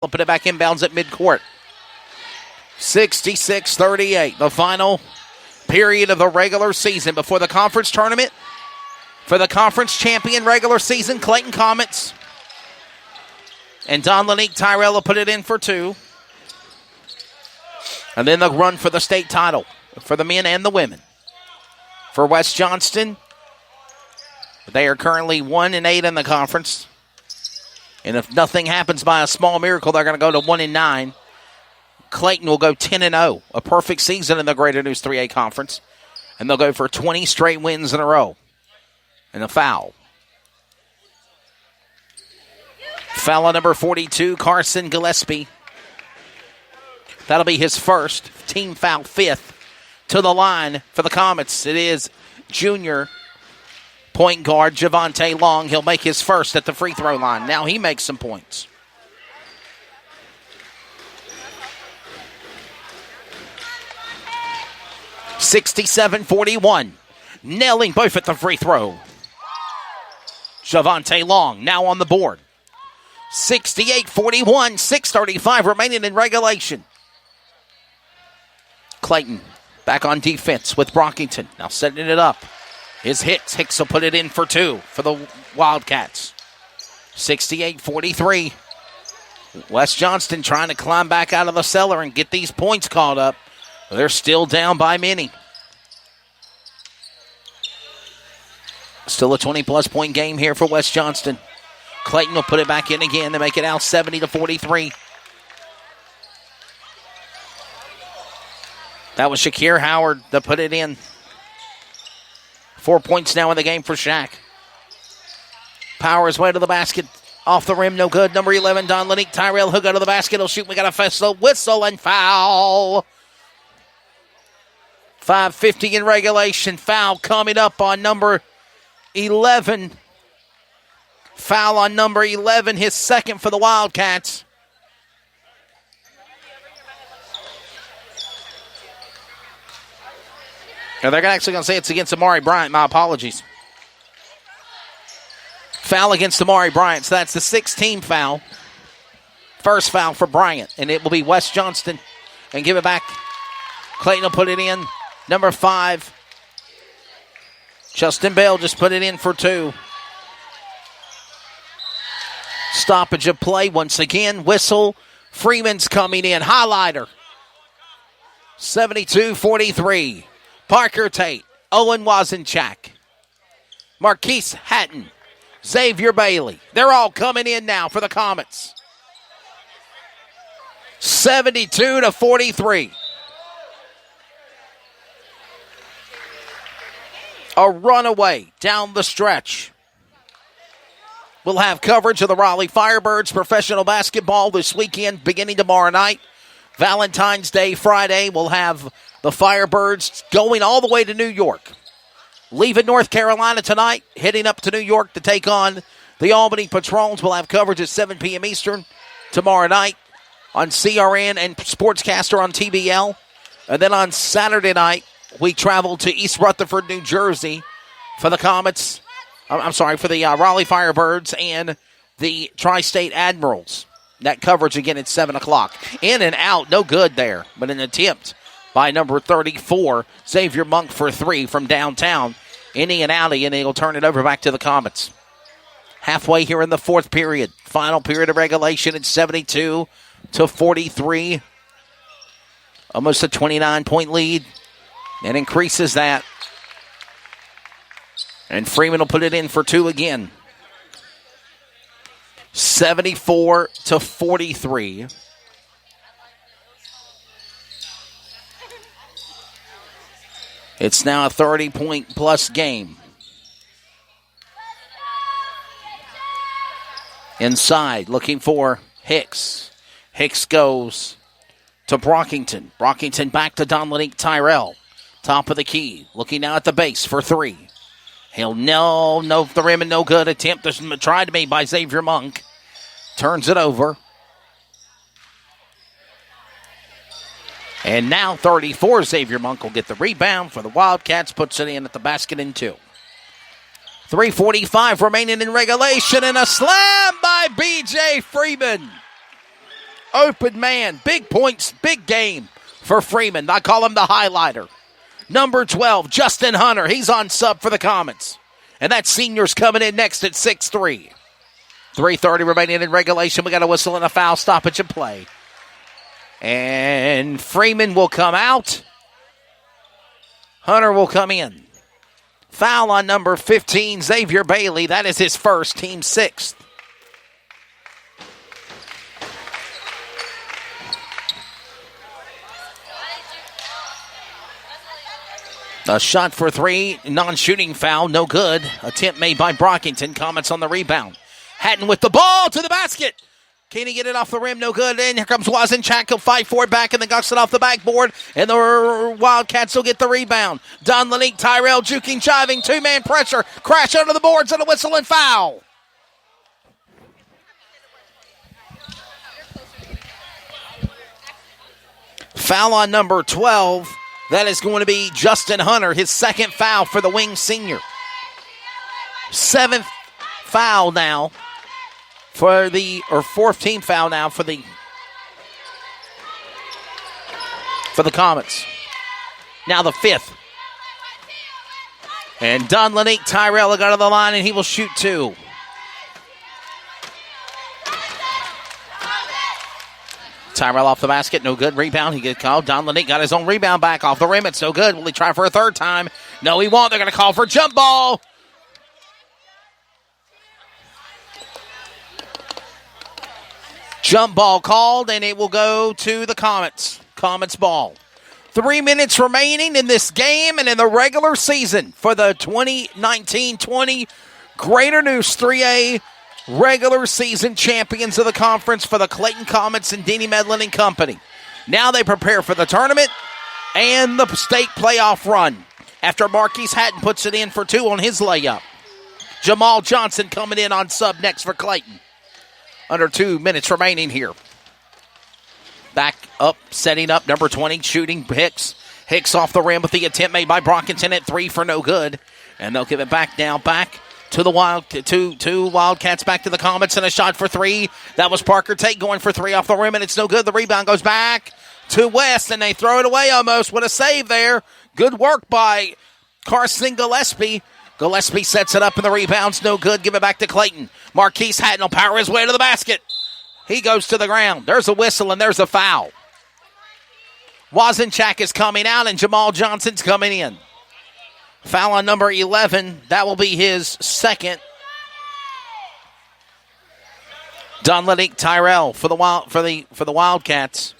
Put it back inbounds at midcourt. 66-38, the final period of the regular season before the conference tournament. For the conference champion regular season, Clayton Comets. And Don Lanique Tyrell will put it in for two. And then the run for the state title for the men and the women. For West Johnston, they are currently 1-8 in the conference. And if nothing happens by a small miracle, they're going to go to 1-9. Clayton will go 10-0, a perfect season in the Greater News 3A Conference. And they'll go for 20 straight wins in a row. And a foul. Foul on number 42, Carson Gillespie. That'll be his first, team foul, fifth. To the line for the Comets, it is junior point guard Javante Long. He'll make his first at the free throw line. Now he makes some points. (67-41). Nailing both at the free throw. Javante Long now on the board. 68-41, 6:35 remaining in regulation. Clayton back on defense with Brockington. Now setting it up. His hits. Hicks will put it in for two for the Wildcats. 68-43. West Johnston trying to climb back out of the cellar and get these points caught up. They're still down by many. Still a 20-plus point game here for West Johnston. Clayton will put it back in again to make it out 70-43. That was Shakir Howard that put it in. 4 points now in the game for Shaq. Power his way to the basket. Off the rim, no good. Number 11, Don Lanique Tyrell. He'll go to the basket. He'll shoot. We got a whistle and foul. 5:50 in regulation. Foul coming up on number 11. Foul on number 11, his second for the Wildcats. Now they're actually going to say it's against Amari Bryant. My apologies. Foul against Amari Bryant. So that's the 16th foul. First foul for Bryant. And it will be West Johnston. And give it back. Clayton will put it in. Number 5. Justin Bell just put it in for two. Stoppage of play once again. Whistle. Freeman's coming in. Highlighter. 72-43. Parker Tate. Owen Wazenchak. Marquise Hatton. Xavier Bailey. They're all coming in now for the Comets. 72-43. A runaway down the stretch. We'll have coverage of the Raleigh Firebirds professional basketball this weekend, beginning tomorrow night. Valentine's Day Friday, we'll have the Firebirds going all the way to New York. Leaving North Carolina tonight, heading up to New York to take on the Albany Patrons. We'll have coverage at 7 p.m. Eastern tomorrow night on CRN and Sportscaster on TBL. And then on Saturday night, we travel to East Rutherford, New Jersey for the Comets. For the Raleigh Firebirds and the Tri-State Admirals. That coverage again at 7 o'clock. In and out, no good there. But an attempt by number 34, Xavier Monk for three from downtown. Innie and outie, and he'll turn it over back to the Comets. Halfway here in the fourth period. Final period of regulation at 72-43. Almost a 29-point lead. And increases that. And Freeman will put it in for two again. 74-43. It's now a 30-point plus game. Inside, looking for Hicks. Hicks goes to Brockington. Brockington back to Don Lanique Tyrell. Top of the key. Looking now at the base for three. He'll no the rim and no good. Attempt tried to be by Xavier Monk. Turns it over. And now 34, Xavier Monk will get the rebound for the Wildcats. Puts it in at the basket in two. 3:45 remaining in regulation, and a slam by B.J. Freeman. open man. Big points, big game for Freeman. I call him the highlighter. Number 12, Justin Hunter. He's on sub for the Comets. And that senior's coming in next at 6'3". 3:30 remaining in regulation. We got a whistle and a foul stoppage in play. And Freeman will come out. Hunter will come in. Foul on number 15, Xavier Bailey. That is his first, team sixth. A shot for three, non-shooting foul, no good. Attempt made by Brockington. Comets on the rebound. Hatton with the ball to the basket. Can he get it off the rim? No good. And here comes Wazenchak. He'll fight for it back and then gucks it off the backboard. And the Wildcats will get the rebound. Don Lanique, Tyrell juking, jiving, two-man pressure. Crash under the boards and a whistle and foul. Foul on number 12. That is going to be Justin Hunter, his second foul for the wing senior. Seventh foul now for the, or fourth team foul now for the Comets. Now the fifth. And Don Lanique, Tyrell got to the line and he will shoot two. Tyrell off the basket, no good. Rebound, he gets called. Don Lanique got his own rebound back off the rim. It's no good. Will he try for a third time? No, he won't. They're going to call for jump ball. Jump ball called, and it will go to the Comets. Comets ball. 3 minutes remaining in this game and in the regular season for the 2019-20 Greater News 3A regular season champions of the conference for the Clayton Comets and Denny Medlin and Company. Now they prepare for the tournament and the state playoff run after Marquise Hatton puts it in for two on his layup. Jamal Johnson coming in on sub next for Clayton. Under 2 minutes remaining here. Back up, setting up, number 20, shooting Hicks. Hicks off the rim with the attempt made by Brockington at three for no good. And they'll give it back now, back to the Wildcats, back to the Comets, and a shot for three. That was Parker Tate going for three off the rim, and it's no good. The rebound goes back to West, and they throw it away almost. What a save there. Good work by Carson Gillespie. Gillespie sets it up, and the rebound's no good. Give it back to Clayton. Marquise Hatton will power his way to the basket. He goes to the ground. There's a whistle, and there's a foul. Wazenchak is coming out, and Jamal Johnson's coming in. Foul on number 11. That will be his second. Don Lanique Tyrell for the Wildcats.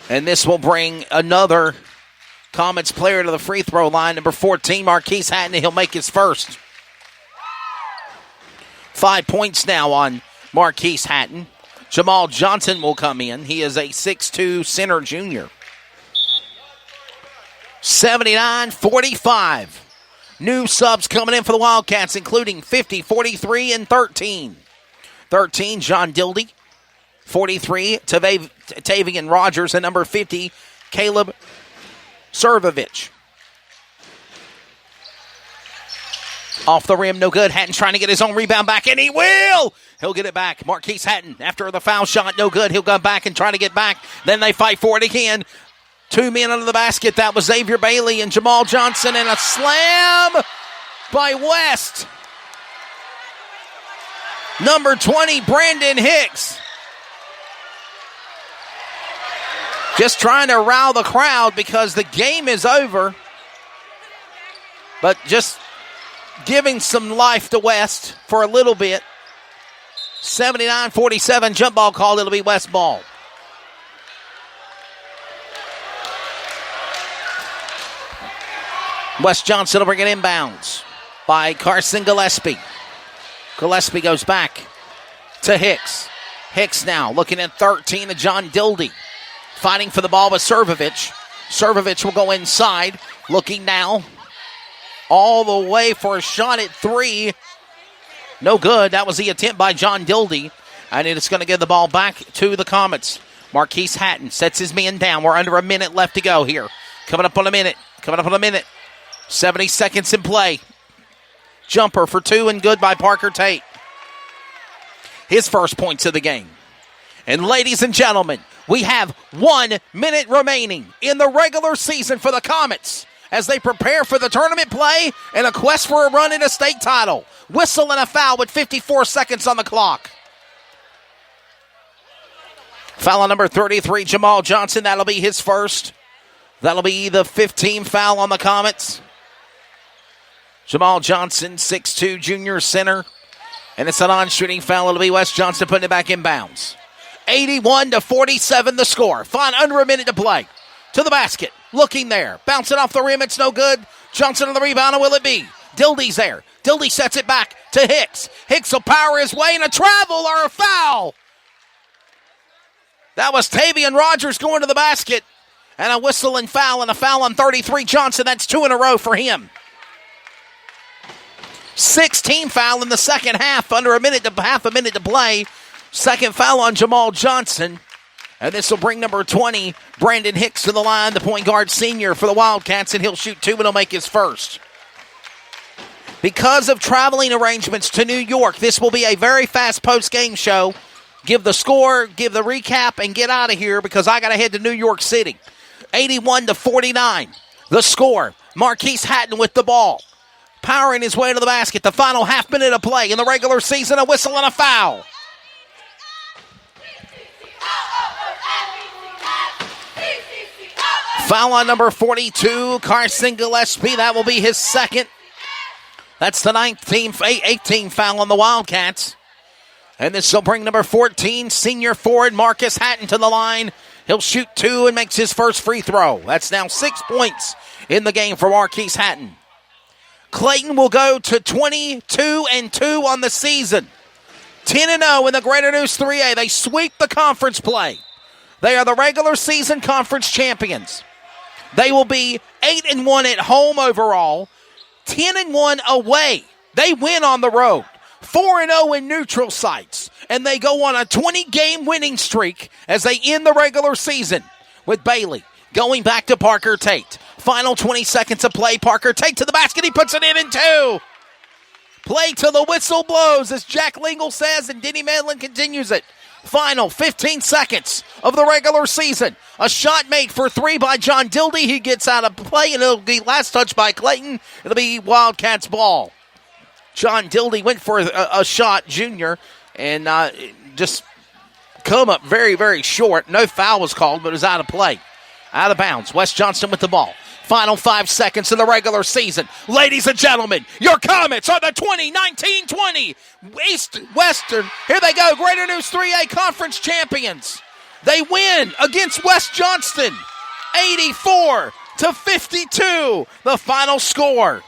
And this will bring another Comets player to the free throw line. Number 14, Marquise Hatton. He'll make his first. 5 points now on Marquise Hatton. Jamal Johnson will come in. He is a 6'2 center junior. 79-45. New subs coming in for the Wildcats, including 50, 43, and 13. 13, John Dildy. 43, Tavian Rogers. And number 50, Caleb Servovich. Off the rim, no good. Hatton trying to get his own rebound back, and he will! He'll get it back. Marquise Hatton, after the foul shot, no good. He'll go back and try to get back. Then they fight for it again. Two men under the basket. That was Xavier Bailey and Jamal Johnson, and a slam by West. Number 20, Brandon Hicks. Just trying to rile the crowd because the game is over. But just giving some life to West for a little bit. 79-47, jump ball called. It'll be West ball. West Johnson will bring it inbounds by Carson Gillespie. Gillespie goes back to Hicks. Hicks now looking at 13 to John Dildy. Fighting for the ball with Servovich. Servovich will go inside. Looking now all the way for a shot at three. No good. That was the attempt by John Dildy. And it's going to give the ball back to the Comets. Marquise Hatton sets his men down. We're under a minute left to go here. Coming up on a minute. 70 seconds in play. Jumper for two and good by Parker Tate. His first points of the game. And ladies and gentlemen, we have 1 minute remaining in the regular season for the Comets as they prepare for the tournament play and a quest for a run in a state title. Whistle and a foul with 54 seconds on the clock. Foul on number 33, Jamal Johnston. That'll be his first. That'll be the 15th foul on the Comets. Jamal Johnston, 6'2", junior center. And it's a non-shooting foul. It'll be Wes Johnston putting it back in bounds. 81-47 the score. Fine, under a minute to play. To the basket. Looking there. Bouncing off the rim. It's no good. Johnston on the rebound. Will it be? Dildy's there. Dildy sets it back to Hicks. Hicks will power his way and a travel or a foul. That was Tavian Rogers going to the basket. And a whistle and a foul on 33 Johnston. That's 2 in a row for him. 16 foul in the second half. Under half a minute to play. Second foul on Jamal Johnston. And this will bring number 20, Brandon Hicks, to the line, the point guard senior for the Wildcats, and he'll shoot 2 and he'll make his first. Because of traveling arrangements to New York, this will be a very fast post-game show. Give the score, give the recap, and get out of here because I got to head to New York City. 81-49, the score. Marquise Hatton with the ball. Powering his way to the basket. The final half minute of play in the regular season, a whistle and a foul. Foul on number 42, Carson Gillespie. That will be his second. That's the 18th foul on the Wildcats. And this will bring number 14, senior forward Marcus Hatton, to the line. He'll shoot 2 and makes his first free throw. That's now 6 points in the game for Marquise Hatton. Clayton will go to 22-2 on the season. 10-0 in the Greater News 3A. They sweep the conference play. They are the regular season conference champions. They will be 8-1 at home overall, 10-1 away. They win on the road, 4-0 in neutral sites, and they go on a 20-game winning streak as they end the regular season with Bailey going back to Parker Tate. Final 20 seconds of play. Parker Tate to the basket. He puts it in 2. Play till the whistle blows, as Jack Lingle says, and Denny Medlin continues it. Final 15 seconds of the regular season. A shot made for 3 by John Dildy. He gets out of play, and it'll be last touch by Clayton. It'll be Wildcats ball. John Dildy went for a shot, junior, and just come up very, very short. No foul was called, but it was out of play. Out of bounds. Wes Johnston with the ball. Final 5 seconds of the regular season. Ladies and gentlemen, your Comets are the 2019-20 Western. Here they go. Greater News 3A Conference champions. They win against West Johnston. 84-52. The final score.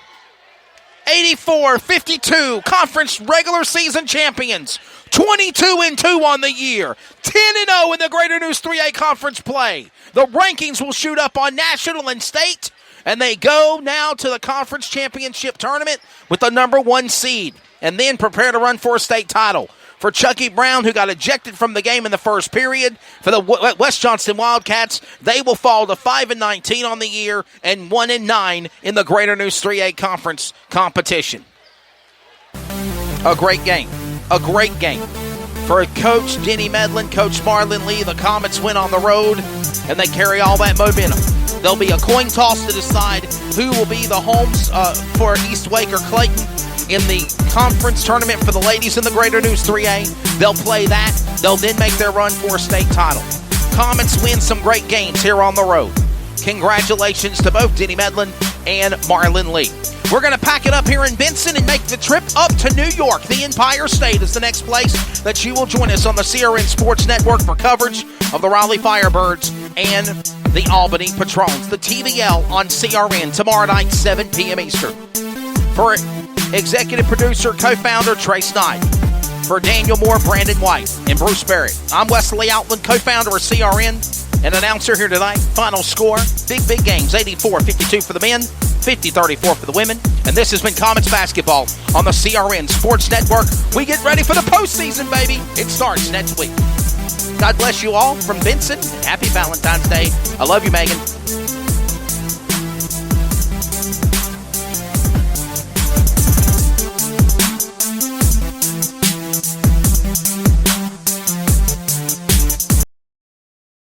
84-52. Conference regular season champions. 22-2 on the year. 10-0 in the Greater News 3A Conference play. The rankings will shoot up on national and state, and they go now to the conference championship tournament with the number 1 seed, and then prepare to run for a state title. For Chucky Brown, who got ejected from the game in the first period, for the West Johnston Wildcats, they will fall to 5-19 on the year and 1-9 in the Greater News 3A Conference competition. A great game. A great game. For Coach Denny Medlin, Coach Marlon Lee, the Comets win on the road, and they carry all that momentum. There'll be a coin toss to decide who will be the homes for East Wake or Clayton in the conference tournament for the ladies in the Greater News 3A. They'll play that. They'll then make their run for a state title. Comets win some great games here on the road. Congratulations to both Denny Medlin and Marlon Lee. We're going to pack it up here in Benson and make the trip up to New York. The Empire State is the next place that you will join us on the CRN Sports Network for coverage of the Raleigh Firebirds and the Albany Patrons. The TVL on CRN tomorrow night, 7 p.m. Eastern. For executive producer, co-founder Trace Knight. For Daniel Moore, Brandon White, and Bruce Barrett, I'm Wesley Outland, co-founder of CRN. An announcer here tonight. Final score, big games, 84-52 for the men, 50-34 for the women. And this has been Comets basketball on the CRN Sports Network. We get ready for the postseason, baby. It starts next week. God bless you all from Benson, and happy Valentine's Day. I love you, Megan.